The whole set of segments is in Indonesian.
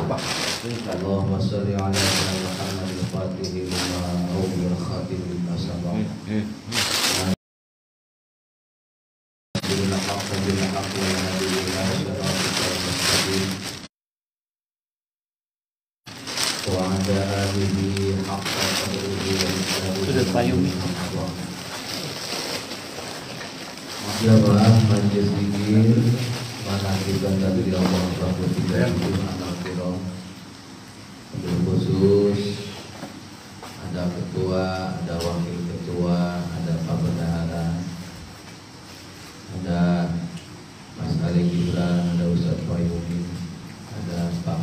Allahumma sholli ala Muhammad al-Fatih lima awwal khatim lima sabah. Sudah payung nih. Jamaah majelis zikir menakibkan tadi di Allah Rabbul Tiga itu anak kiram. Khusus ada ketua, ada wakil ketua, ada pak bendahara, ada Mas Ali Gibran, ada Ustadz Payumi, ada Pak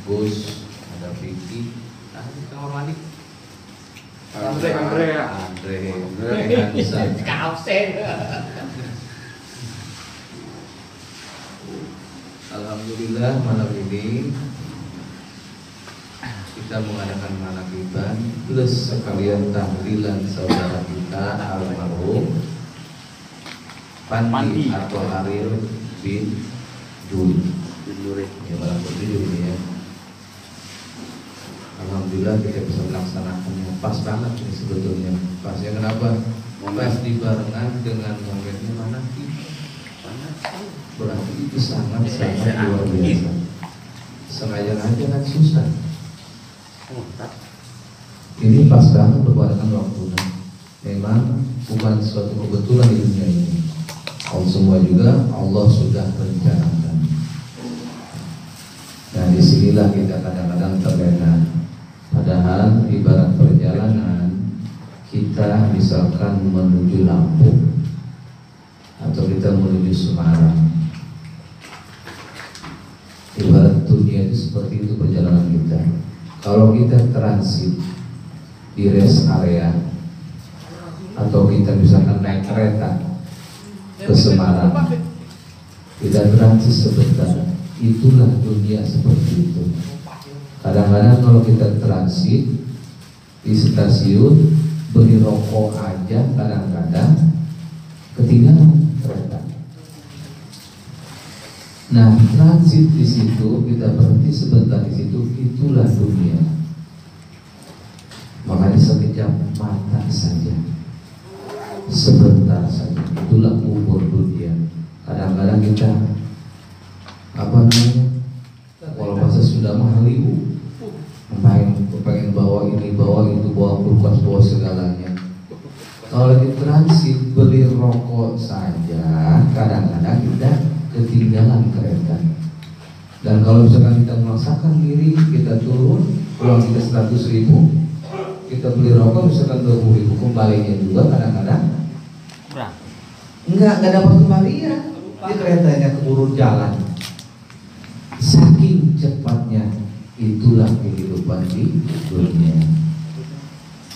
Gus, ada Vicky, ada kamar mandi. Andre Alhamdulillah malam ini kita mengadakan manakiban plus sekalian tahlilan saudara kita almarhum Pandi atau Ariel bin Duri. Ya malam bertujuh ini ya. Alhamdulillah kita bisa melaksanakannya pas banget ini sebetulnya. Pasnya kenapa? Pas dibarengan dengan momennya manakib. Berarti itu sangat luar biasa. Sengaja aja kan susah. Ini pas banget berbarengan waktunya. Memang bukan suatu kebetulan di dunia ini. Allah semua juga Allah sudah rencanakan. Nah disinilah kita kadang-kadang terlena. Padahal ibarat perjalanan kita misalkan menuju Lampung atau kita menuju Semarang. Ibarat dunia itu seperti itu perjalanan kita. Kalau kita transit di rest area atau kita misalkan naik kereta ke Semarang, kita transit sebentar. Itulah dunia seperti itu. Kadang-kadang kalau kita transit di stasiun beli rokok aja, kadang-kadang ketinggalan kereta. Nah, transit di situ kita berhenti sebentar di situ, itulah dunia. Makanya sekejap mata saja, sebentar saja, itulah umur dunia. Kadang-kadang kita kalau bahasa Sunda mah haliu, pengen bawa ini, bawa itu, bawa kulkas, bawa segalanya. Kalau di transit beli rokok saja, kadang-kadang kita ketinggalan kereta. Dan kalau misalkan kita memaksakan diri, kita turun, uang kita 100.000, kita beli rokok misalkan 20.000, kembalinya juga kadang-kadang enggak dapat kembalian. Di keretanya keburu jalan. Saking cepatnya, itulah kehidupan di dunia.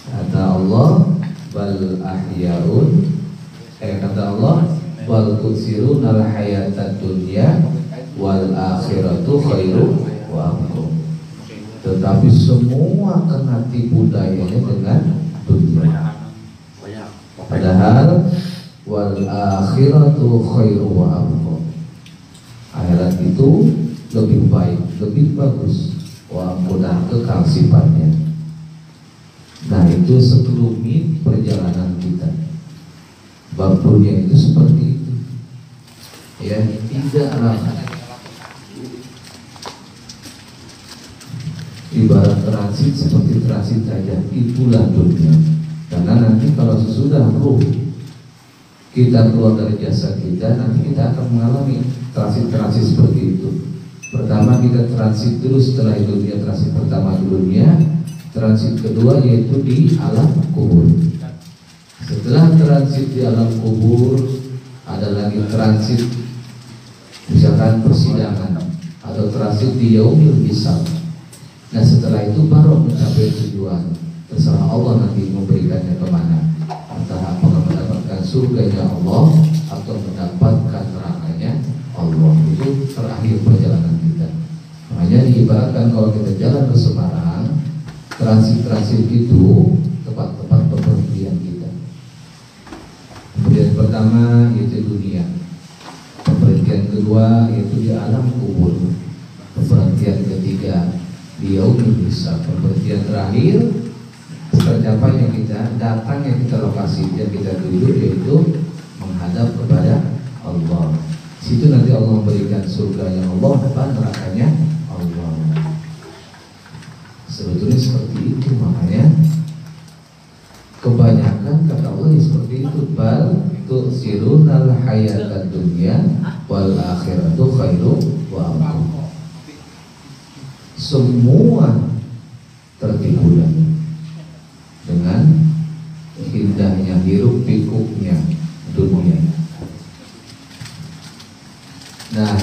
Kata Allah, bal ahyaun, kata Allah, bal tu'sirunal hayatad dunya wal akhiratu khairu wa abqa. Tetapi semua kena tipu dayanya dengan dunia. Padahal wal akhiratu khairu wa abqa. Akhirat itu lebih baik, lebih bagus, dan kekal sifatnya. Nah itu sekelumit perjalanan kita. Bab dunia itu seperti itu. Ya, tidaklah ibarat transit seperti transit saja, itulah dunia. Karena nanti kalau sesudah ruh kita keluar dari jasa kita, nanti kita akan mengalami transit-transit seperti itu. Pertama kita transit dulu, setelah itu dia transit pertama di dunia, transit kedua yaitu di alam kubur. Setelah transit di alam kubur, ada lagi transit misalkan persidangan atau transit di yaumil hisab. Nah setelah itu baru mencapai tujuan. Terserah Allah nanti memberikannya kemana. Entah apakah mendapatkan surganya Allah atau mendapatkan nerakanya Allah. Itu terakhir perjalanan kita. Makanya diibaratkan kalau kita jalan ke Semarang, transit-transit itu tempat-tempat bepergian kita. Kemudian pertama yaitu dunia. Pemberhentian kedua yaitu di alam kubur. Pemberhentian ketiga ketiga di yaumil hisab, pemberhentian terakhir, tercapainya kita, datangnya kita lokasi yang kita tuju, yaitu menghadap kepada Allah. Situ nanti Allah memberikan surganya Allah, apa nerakanya Allah. Sebetulnya seperti itu, makanya kebanyakan kata Allah seperti itu. Bal tu'sirunal hayatad dunya wal akhiratu khairu wa abqa. Semua tertipu dengan indahnya hiruk pikuknya dunia. Nah,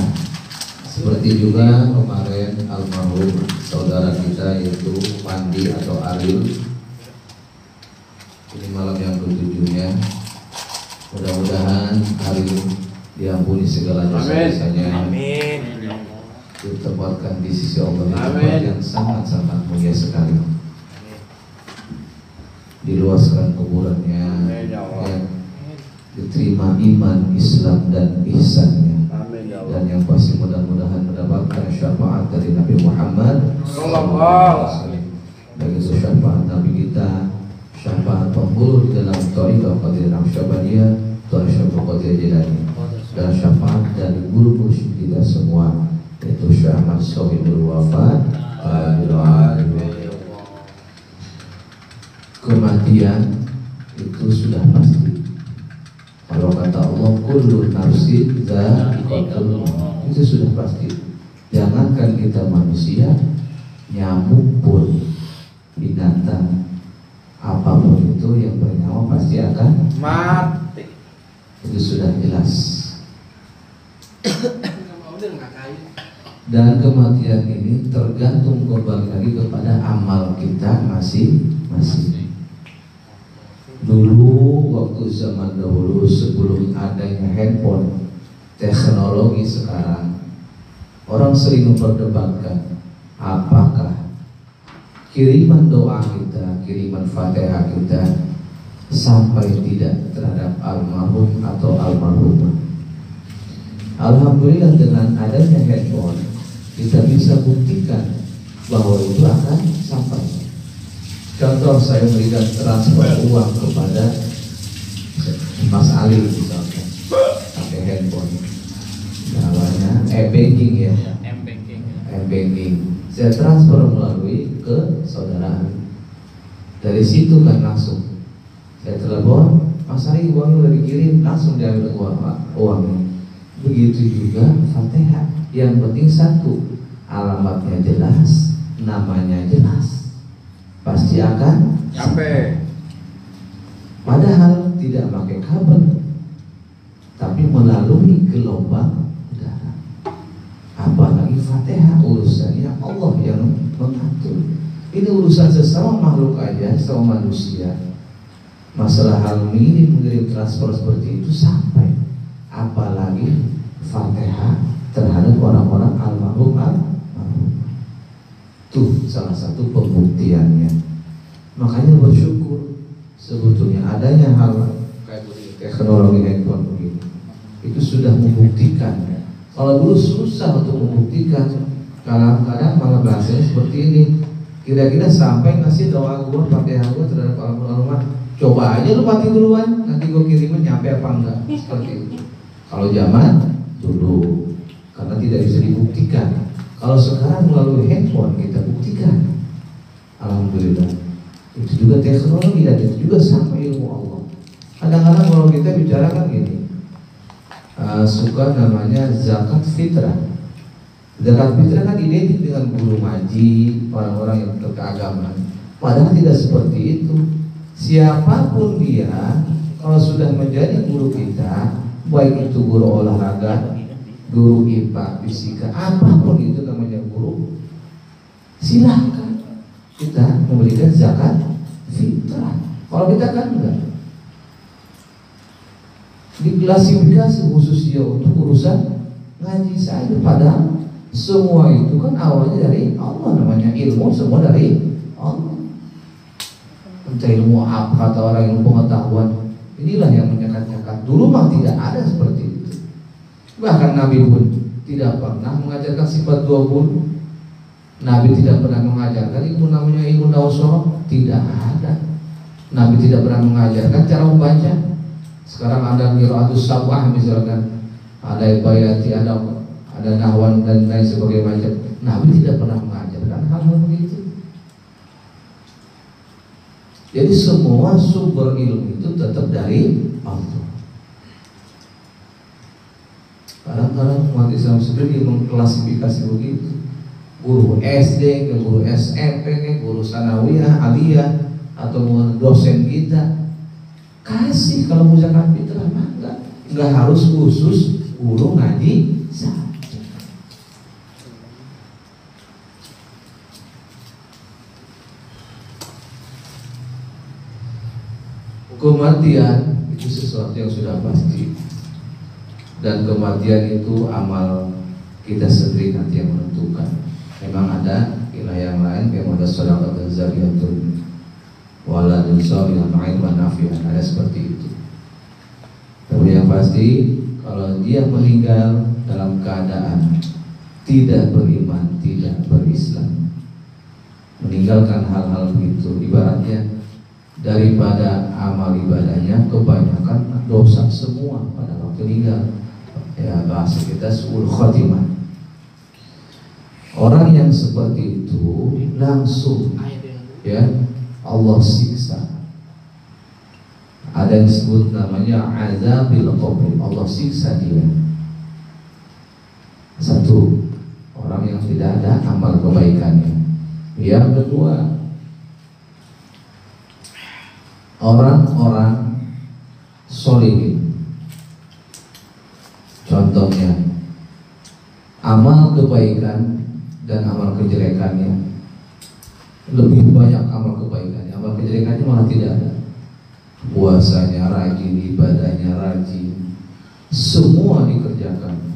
seperti juga kemarin almarhum saudara kita yaitu Pandi atau Ariel. Ini malam yang ke-7-nya. Mudah-mudahan Ariel diampuni segala dosa-dosanya. Amin. Ditempatkan di sisi Allah yang sangat-sangat mulia sekali. Diluaskan kuburannya, yang diterima iman, Islam dan ihsannya. Dan yang pasti mudah-mudahan mendapatkan syafaat dari Nabi Muhammad sallallahu alaihi wasallam. Begitu syafaat Nabi kita, syafaat penghulu di dalam Thariqah Qadir Naqsyabandiyah, Thariqah Qadir Jilani, dan syafaat dari guru mursyid kita semua, yaitu Syekh Ahmad Sohibul Wafat. Kematian itu sudah pasti. Kalau kata Allah, kullu nafsin dha'iqatul maut, itu sudah pasti. Jangankan kita manusia, nyamuk pun, binatang apapun itu yang bernyawa pasti akan mati. Itu sudah jelas. Dan kematian ini tergantung kembali lagi kepada amal kita masing-masing. Dulu waktu zaman dahulu sebelum adanya handphone, teknologi sekarang, orang sering memperdebatkan apakah kiriman doa kita, kiriman Fatihah kita sampai tidak terhadap almarhum atau almarhumah. Alhamdulillah dengan adanya handphone kita bisa buktikan bahwa itu akan sampai. Contoh, saya memberikan transfer uang kepada Mas Ali misalnya pakai handphone, namanya e-banking ya, e-banking. Saya transfer melalui ke saudara. Dari situ kan langsung saya telepon, Mas Ali uangnya udah dikirim, langsung diambil uangnya. Begitu juga Fatihah. Yang penting satu, alamatnya jelas, namanya jelas, pasti akan sampai. Padahal tidak pakai kabel, tapi melalui gelombang udara. Apalagi Fatihah, urusannya Allah yang mengatur. Ini urusan sesama makhluk aja, sesama manusia. Masalah hal mengirim transfer seperti itu sampai, apalagi Fatihah terhadap orang-orang almarhum. Tuh salah satu pembuktiannya. Makanya bersyukur sebetulnya adanya hal kayak teknologi handphone begini, itu sudah membuktikan. Kalau dulu susah untuk membuktikan, kadang-kadang malah bahasanya seperti ini. Kira-kira sampai ngasih doa gua, Fatihah gua terhadap almarhum, coba aja lu mati duluan, nanti gua kirimin nyampe apa enggak, seperti itu. Kalau zaman dulu, karena tidak bisa dibuktikan. Kalau sekarang melalui handphone kita buktikan. Alhamdulillah. Itu juga teknologi dan itu juga sama ilmu Allah. Kadang-kadang kalau kita bicarakan gini, suka namanya zakat fitrah. Zakat fitrah kan identik dengan guru ngaji, orang-orang yang berkeagamaan. Padahal tidak seperti itu. Siapapun dia, kalau sudah menjadi guru kita, baik itu guru olahraga, guru IPA, fisika, apapun itu namanya guru, silahkan kita memberikan zakat fitrah. Kalau kita kan enggak, diklasifikasi khusus dia untuk urusan ngaji saja. Padahal semua itu kan awalnya dari Allah, namanya ilmu semua dari Allah. Entah ilmu apa, kata orang ilmu pengetahuan, inilah yang menyekat-nyekat. Dulu mah tidak ada seperti itu. Bahkan Nabi pun tidak pernah mengajarkan sifat 20. Nabi tidak pernah mengajarkan ilmu namanya ilmu nausoro, tidak ada. Nabi tidak pernah mengajarkan cara membaca. Sekarang ada qiraatus sab'ah misalkan, ada bayati, ada nahwan dan lain sebagainya macam. Nabi tidak pernah mengajarkan hal-hal begitu. Jadi semua sumber ilmu itu tetap dari Allah. Kadang-kadang umat Islam sendiri mengklasifikasi begitu. Guru SD ke guru SMP ke guru sanawiyah, aliyah, atau dosen kita kasih kalau mau zakat fitrah mah enggak harus khusus guru ngaji saja. Kematian itu sesuatu yang sudah pasti, dan kematian itu amal kita sendiri nanti yang menentukan. Memang ada ilah yang lain yang ada sedekah zariyatun waladun shalihun ilman nafi'an, ada seperti itu. Tapi yang pasti kalau dia meninggal dalam keadaan tidak beriman, tidak berislam, meninggalkan hal-hal begitu, ibaratnya daripada amal ibadahnya kebanyakan dosa semua pada waktu meninggal. Ya bahasa kita suul khotimah. Orang yang seperti itu langsung ya Allah siksa. Ada yang disebut namanya azabil qabr, Allah siksa dia. Satu, orang yang tidak ada amal kebaikannya. Yang kedua, orang-orang sholihin. Contohnya amal kebaikan dan amal kejelekannya, lebih banyak amal kebaikannya, amal kejelekannya malah tidak ada. Puasanya rajin, ibadahnya rajin, semua dikerjakan.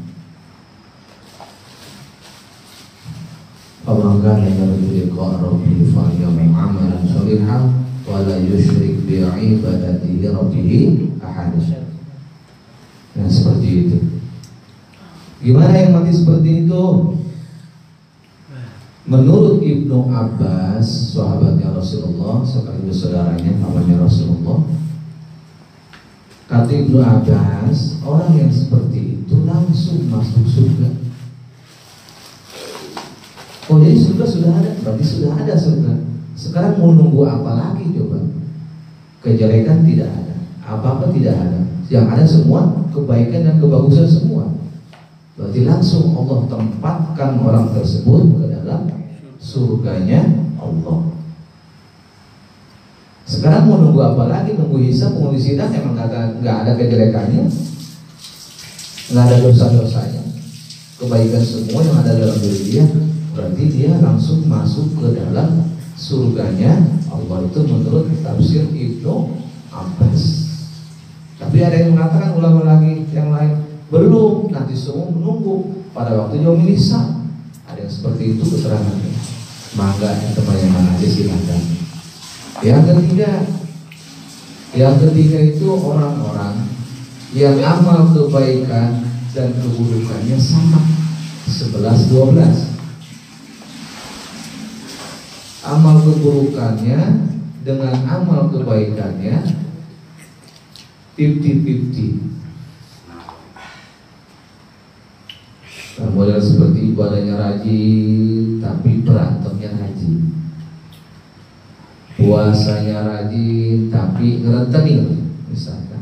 Pemangkan yang lebih qarabi fa'yamu amalan sholihan wa la yusyrik bi ibadati rabbih ahad. Yang seperti itu. Gimana yang mati seperti itu? Menurut Ibnu Abbas, sahabatnya Rasulullah, sekaligus saudaranya namanya Rasulullah, kata Ibnu Abbas, orang yang seperti itu langsung masuk surga. Oh jadi surga sudah ada, berarti sudah ada surga. Sekarang mau nunggu apa lagi coba? Kejelekan tidak ada, apa-apa tidak ada. Yang ada semua kebaikan dan kebagusan semua. Berarti langsung Allah tempatkan orang tersebut ke dalam surganya Allah. Sekarang mau nunggu apa lagi? Nunggu hisab, nunggu sidang, emang nggak ada kejelekannya, nggak ada dosa-dosanya, kebaikan semua yang ada dalam diri dia. Berarti dia langsung masuk ke dalam surganya Allah. Itu menurut tafsir Ibnu Abbas. Tapi ada yang mengatakan, ulama lagi yang lain, belum, nanti semua menunggu pada waktu yaumul hisab. Ada yang seperti itu keterangannya. Maka teman yang mana aja silakan. Yang ketiga itu orang-orang yang amal kebaikan dan keburukannya sama, 11-12. Amal keburukannya dengan amal kebaikannya 50-50. Model seperti ibadahnya rajin tapi berantemnya rajin, puasanya rajin tapi ngerentenir misalkan.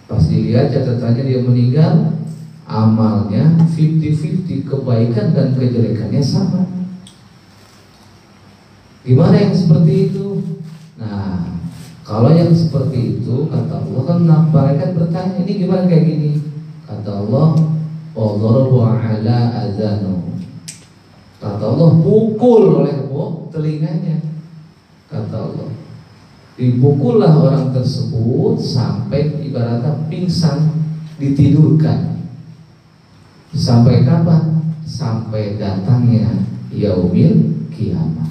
Pas dilihat catatannya dia meninggal, amalnya 50-50, kebaikan dan kejelekannya sama. Gimana yang seperti itu? Nah, kalau yang seperti itu kata Allah, kan malaikat bertanya, ini gimana kayak gini? Kata Allah, "Wadarabu ala azanu." Kata Allah, pukul oleh telinganya. Kata Allah, dipukullah orang tersebut sampai ibaratnya pingsan, ditidurkan. Sampai kapan? Sampai datangnya yaumil kiamat.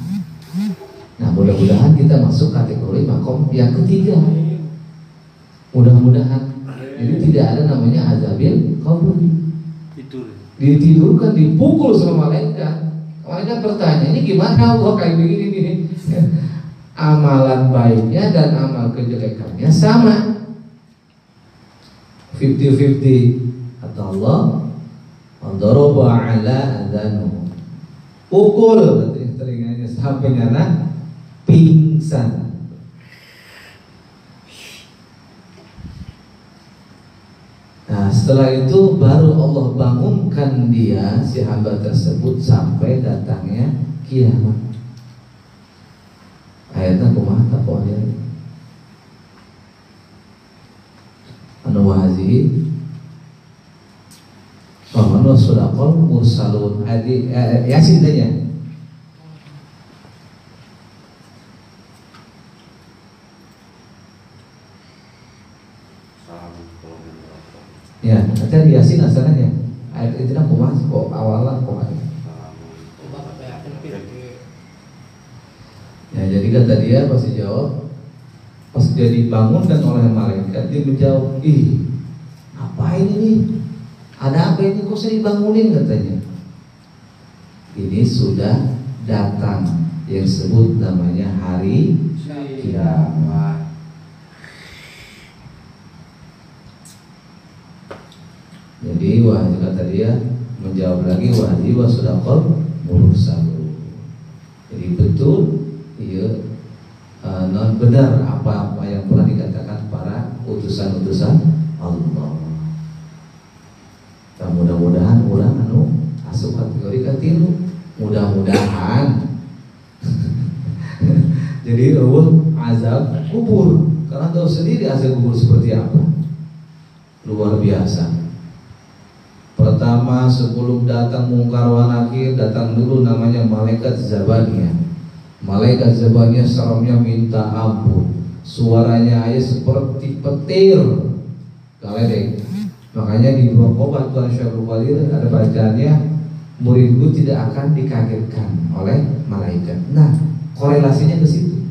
Nah, mudah-mudahan kita masuk kategori makom yang ketiga. Mudah-mudahan. Jadi tidak ada namanya azabil qabr. Ditidurkan, dipukul sama malaikat. Malaikat bertanya, ini gimana Allah kayak begini nih? Amalan baiknya dan amal kejelekannya sama, 50-50. Kata Allah, "Daraba ala adanu." Pukul telinganya sampai nyana pingsan. Nah, setelah itu baru Allah bangunkan dia, si hamba tersebut, sampai datangnya kiamat. Ayatnya kumaha pokoknya. Anu wahazi Pamanu sudaqal mursalun adi Yasin tanya. Ya, ada di Yasin asalnya. Ayat itu nak kumaha kok awalan kok. Ya, jadi kata dia pasti jawab, pas dia dibangunkan oleh malaikat, dia menjawab, ih, apa ini nih? Ada apa ini kok saya dibangunin, katanya. Ini sudah datang yang disebut namanya hari kiamat. Jadi wahyu, kata dia menjawab lagi, wahyu wa sudaqal mursalun. Jadi betul, iya, non benar apa yang pernah dikatakan para utusan-utusan Allah. Dan mudah-mudahan orang asup kategori katilu, mudah-mudahan. Jadi azab kubur, karena tahu sendiri azab kubur seperti apa, luar biasa. Pertama, sebelum datang mungkar wa nakir, datang dulu namanya malaikat Zabaniyah. Malaikat Zabaniyah seremnya minta ampun, suaranya aja seperti petir, galedek. Makanya di Rokobah Tuan Syaikhul Qadir ada bacaannya, muridku tidak akan dikagetkan oleh malaikat. Nah, korelasinya ke situ.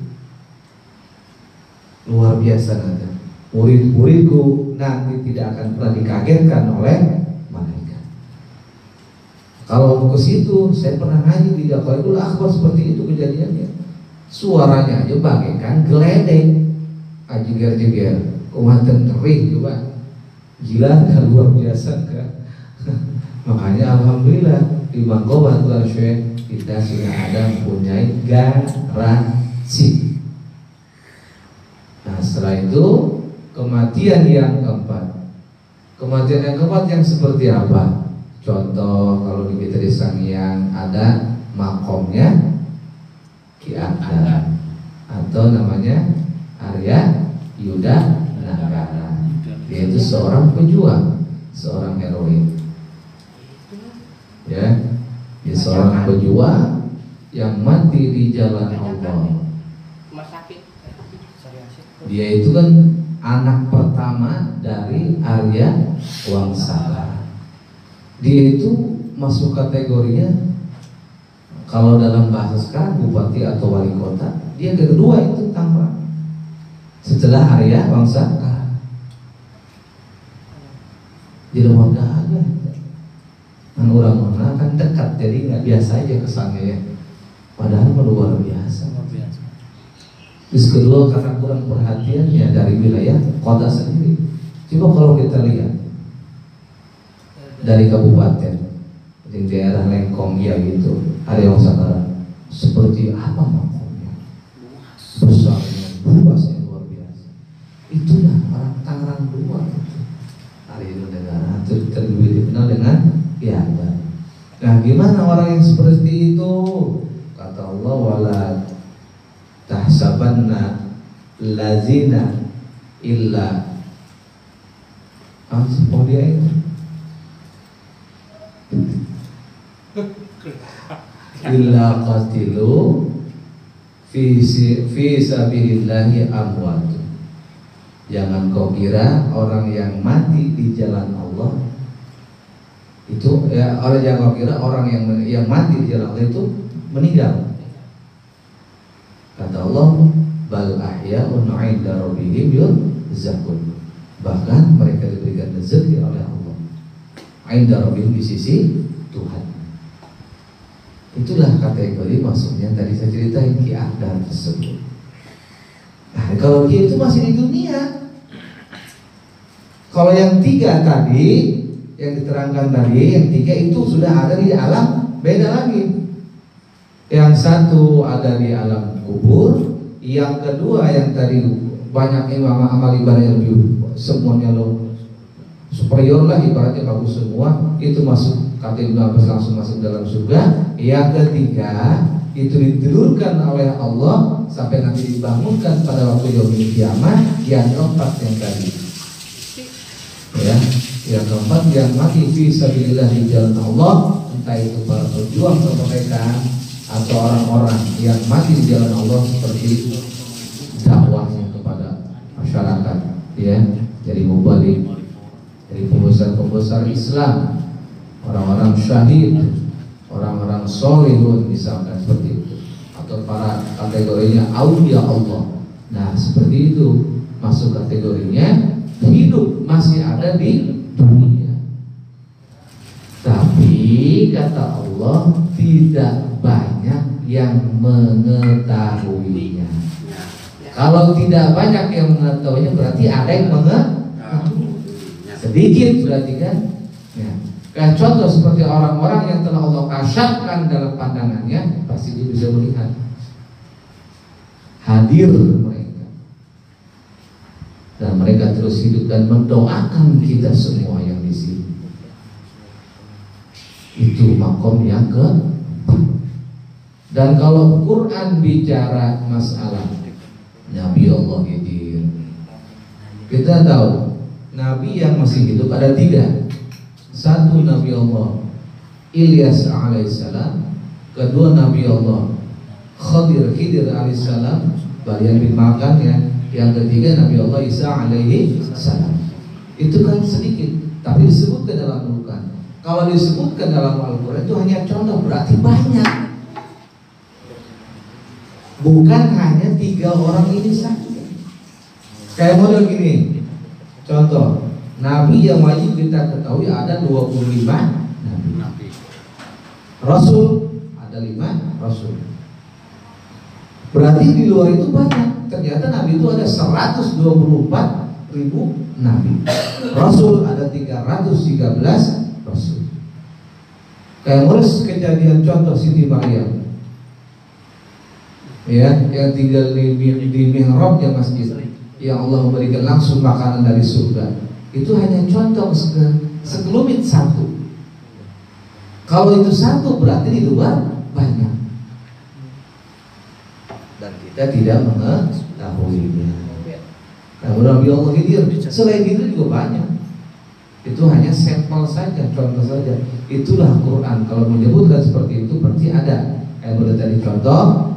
Luar biasa nanti. Murid-muridku nanti tidak akan pernah dikagetkan oleh malaikat. Kalau ke situ, saya pernah ngaji di Daqaiqul Akhbar seperti itu kejadiannya. Suaranya aja bagaikan geledek, ajeger-jeger, kumaha tering coba. Gila kan, luar biasa kan. Makanya alhamdulillah di Bangkobah Tuan Syekh kita sudah ada mempunyai garansi. Nah, setelah itu kematian yang keempat. Kematian yang keempat yang seperti apa? Contoh kalau di Fitri Sangyang ada makomnya Ki Adam atau namanya Arya Yuda Nagara. Dia itu seorang pejuang, seorang heroin. Ya, dia seorang pejuang yang mati di jalan Allah. Dia itu kan anak pertama dari Arya Wangsala. Dia itu masuk kategorinya, kalau dalam bahasa sekarang bupati atau wali kota, dia kedua itu Tangerang setelah Arya Wangsala. Jadi warga ada, kan orang mana kan dekat, jadi nggak biasa aja kesannya ya. Padahal luar biasa. Terus kedua, karena kurang perhatiannya dari wilayah kota sendiri. Coba kalau kita lihat dari kabupaten, di daerah Lengkong ya gitu, ada yang sekarang seperti apa makomnya, besarnya, luasnya luar biasa. Itulah orang Tangerang dua. Hari itu negara terlebih dikenal dengan kiamat. Nah, gimana orang yang seperti itu? Kata Allah, wala tahsabanna lazina illa oh dia itu illa qatilu fi sabilillahi amwat. Jangan kau kira orang yang mati di jalan Allah itu ya, orang yang kau kira orang yang mati di jalan Allah itu meninggal. Kata Allah, bal ahya'un 'inda rabbihim yurzaqun. Bahkan mereka diberikan rezeki oleh Allah. 'Inda rabbihim, di sisi Tuhan. Itulah kategori maksudnya tadi saya ceritain kiadah tersebut. Nah, kalau dia itu masih di dunia. Kalau yang 3 tadi, yang diterangkan tadi, yang 3 itu sudah ada di alam beda lagi. Yang 1 ada di alam kubur, yang kedua yang tadi banyak amal ibadah yang lebih semuanya lo superior lah, ibaratnya bagus semua, itu masuk kategori langsung masuk dalam surga. Yang ketiga itu ditelurkan oleh Allah sampai nanti dibangunkan pada waktu yaumil kiamah. Yang keempat yang tadi, ya, yang keempat yang mati fi sabilillah di jalan Allah, entah itu para pejuang kemerdekaan atau orang-orang yang mati di jalan Allah seperti dakwahnya kepada masyarakat, ya, jadi mubalik, dari pembesar-pembesar Islam, orang-orang syahid, orang-orang solihun misalkan seperti itu, atau para kategorinya aulia Allah. Nah seperti itu masuk kategorinya hidup masih ada di dunia, tapi kata Allah tidak banyak yang mengetahuinya. Kalau tidak banyak yang mengetahuinya berarti ada yang mengetahui. Sedikit berarti kan ya. Kayak contoh seperti orang-orang yang telah Allah kasyafkan dalam pandangannya, pasti dia bisa melihat hadir mereka, dan mereka terus hidup dan mendoakan kita semua yang di sini. Itu makom yang ke. Dan kalau Quran bicara masalah Nabi Allah Khidir, kita tahu Nabi yang masih hidup ada 3. 1 Nabi Allah Ilyas alaihissalam, kedua Nabi Allah Khidir alaihissalam, bagian dimakan ya. Yang ketiga Nabi Allah Isa alaihissalam. Itu kan sedikit, tapi disebutkan dalam Al-Quran. Kalau disebutkan dalam Al-Quran itu hanya contoh, berarti banyak. Bukan hanya 3 orang ini saja. Kayak model gini, contoh Nabi yang wajib kita ketahui ada 25 Nabi. Rasul ada 5 Rasul. Berarti di luar itu banyak. Ternyata Nabi itu ada 124.000 Nabi. Rasul ada 313 Rasul. Kayak ngurus kejadian contoh Siti Maryam, ya, yang tinggal di mihrabnya masjid, yang Allah memberikan langsung makanan dari surga. Itu hanya contoh sekelumit 1. Kalau itu 1 berarti di luar banyak, dan kita tidak mengetahuinya. Nah, Nabi Allah Khidir selain itu juga banyak. Itu hanya sampel saja, contoh saja. Itulah Quran. Kalau menyebutkan seperti itu berarti ada. Kayak boleh tadi contoh,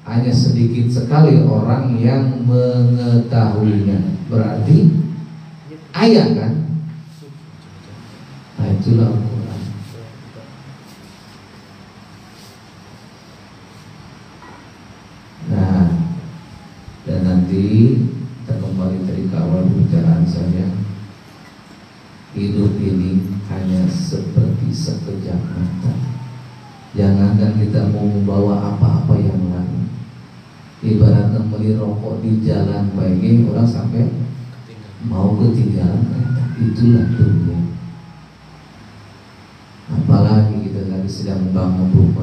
hanya sedikit sekali orang yang mengetahuinya. Berarti ayat kan? Nah, itulah Al-Quran. Nah, dan nanti kita kembali dari awal pembicaraan saya. Hidup ini hanya seperti sekejap mata. Jangankan kita mau membawa apa-apa yang lain. Ibaratnya beli rokok di jalan baiknya orang sampai mau ketinggalan kereta. Itulah dunia. Apalagi kita lagi sedang membangun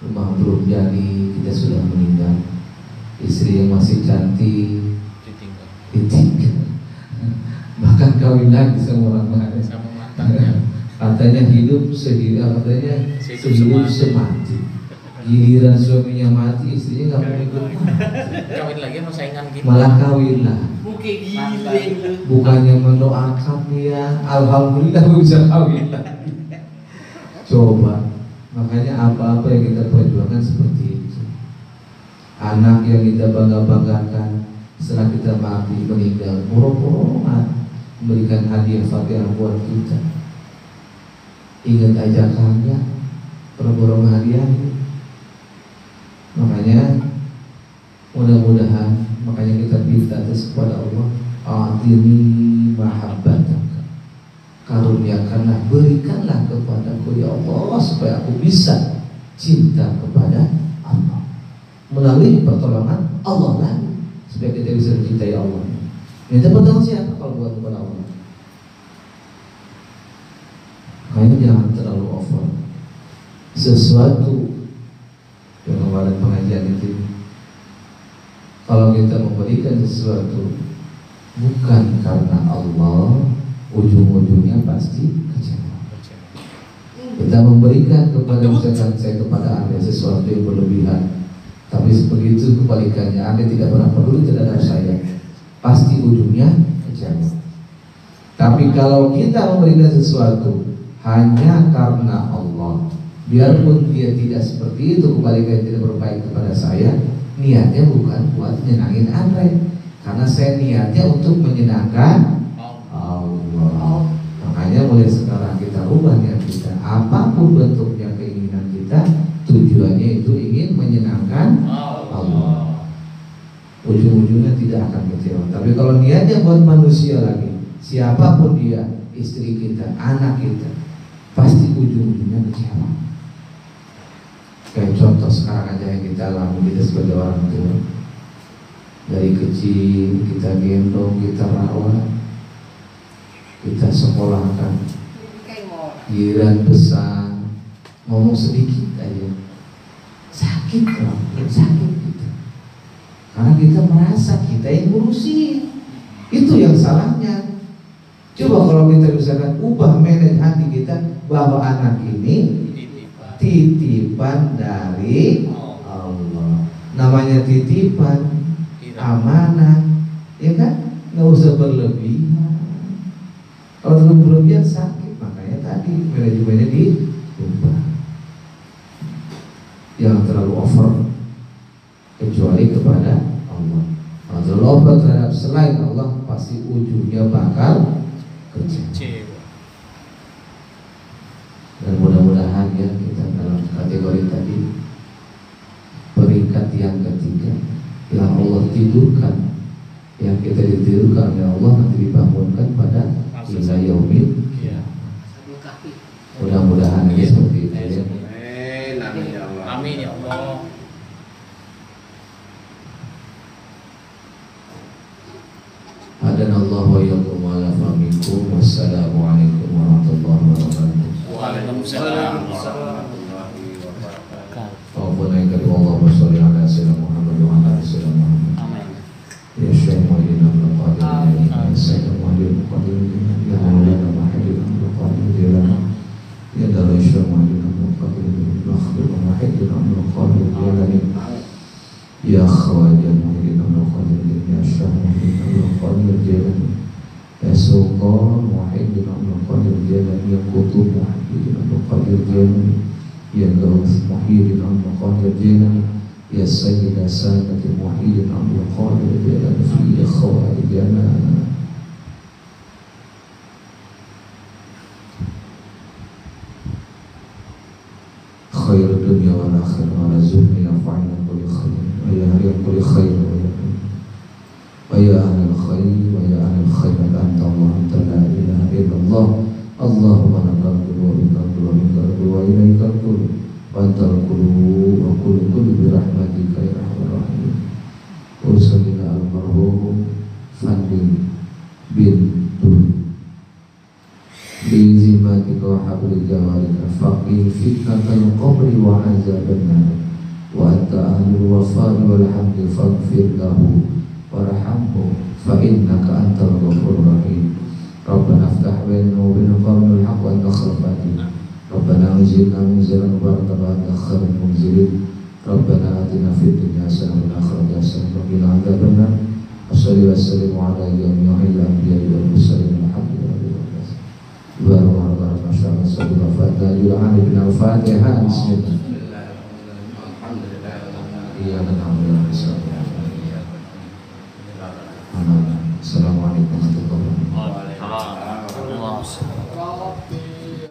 rumah belum jadi, kita sudah meninggal. Istri yang masih cantik ditinggal. Bahkan kawin lagi sama orang lain. Katanya hidup sendiri, katanya sehidup semati. Giliran suaminya mati, istrinya nggak mau ikut mati. Kawin lagi mau saingan gitu. Malah kawin lah. Bukannya mendoakan ya, alhamdulillah bisa kawin lagi. Coba, makanya apa-apa yang kita perjuangkan seperti itu. Anak yang kita bangga-banggakan setelah kita mati meninggal, pura-pura memberikan hadiah Fatihah buat kita. Ingat ajakannya, pura-pura hadiah. Makanya mudah-mudahan, makanya kita minta terus kepada Allah, atini mahabbataka, karuniakanlah, berikanlah kepadaku ya Allah supaya aku bisa cinta kepada Allah melalui pertolongan Allah lagi supaya kita bisa mencintai Allah. Minta pertolongan siapa kalau bukan kepada Allah? Makanya jangan terlalu over sesuatu yang kemarin pengajian itu. Kalau kita memberikan sesuatu bukan karena Allah, ujung-ujungnya pasti kecewa. Kita memberikan kepada misalkan saya kepada Anda sesuatu yang berlebihan, tapi begitu kebalikannya Anda tidak pernah peduli terhadap saya, pasti ujungnya kecewa. Tapi kalau kita memberikan sesuatu hanya karena Allah, biarpun dia tidak seperti itu, kebalikannya tidak berbaik kepada saya, niatnya bukan buat menyenangin Anda, karena saya niatnya untuk menyenangkan Allah. Makanya mulai sekarang kita ubah niat kita, apapun bentuknya keinginan kita, tujuannya itu ingin menyenangkan Allah. Ujung-ujungnya tidak akan kecewa. Tapi kalau niatnya buat manusia lagi, siapapun dia, istri kita, anak kita, pasti ujung-ujungnya kecewa. Kayak contoh sekarang aja yang kita alami, kita sebagai orang tua, dari kecil kita gendong, kita rawat, kita sekolahkan, giliran besar ngomong sedikit aja sakit loh, sakit kita, karena kita merasa kita yang ngurusin. Itu yang salahnya. Coba kalau kita misalkan ubah manage hati kita bahwa anak ini titipan dari Allah. Namanya titipan, amanah, ya kan? Nggak usah berlebihan. Kalau terlalu berlebihan sakit. Makanya tadi manajemennya diubah. Jangan terlalu over kecuali kepada Allah. Kalau terlalu over terhadap selain Allah, pasti ujungnya bakal kecewa. Dan mudah-mudahan ya kita dalam kategori tadi, peringkat yang ketiga yang Allah tidurkan, yang kita ditidurkan oleh Allah, nanti dibangunkan pada ila yaumil qiyamah. Mudah-mudahan ya seperti itu ya. Amin ya Allah. Hadanallahu wa iyyakum wa ala fahmikum. Wassalamualaikum warahmatullahi wabarakatuh. Waalaikumsalam. Allahumma Allahumma sholli ala sayyidina Muhammad wa ala ali sayyidina Muhammad. Amin. Ya Syekh Muhyiddin Abdul Qadir, ya Sayyid Muhyiddin Qadir, ya Maulana Muhyiddin Abdul Qadir, ya Darul Syekh Muhyiddin Abdul Qadir, ya Khadir Muhyiddin Abdul Qadir, ya Khawaja Muhyiddin Abdul Qadir, ya Syekh Muhyiddin Abdul Qadir, ya Sultan Muhyiddin Abdul Qadir, ya Qutub Muhyiddin Abdul Qadir, ya Gaus Muhyiddin Abdul Qadir, ya Sayyida Sayyidati Muhyiddin Abdul Qadir, ya fi khawarijana khair dunia wal akhirah wa razukni nafa'ina kulli khair wa ya ahli kulli khair wa ya ahli khair wa ya ahli khair anta Allah anta la ilaha illallah Allahumma lakal qulu wa bikal qulu wa bikal qulu wa ilaikal qulu wa antal qulu wa qulu bi rahmatika ya arhamar rahimin. Usalina al-marhum Fandi bin Dul bizimatika wa habli jawalika faqih fitnatal qabri wa azaban nar wa anta ahlul wafa'i wal hamdi faghfir lahu warhamhu fa innaka antal ghafurur rahim. Rabbana aftah bainana wa bain qawmil haqq wa anta khairul fatihin. Rabbana anzilna munzilan mubarakan wa anta khairul munzilin. Rabbana atina fid dunya hasanah wa fil akhirati hasanah wa qina adzaban nar. Wassallallahu wasallim ala jami'il anbiya'i wal mursalin walhamdulillahi rabbil alamin. Wa rahmatullahi wa barakatuh. Bismillah.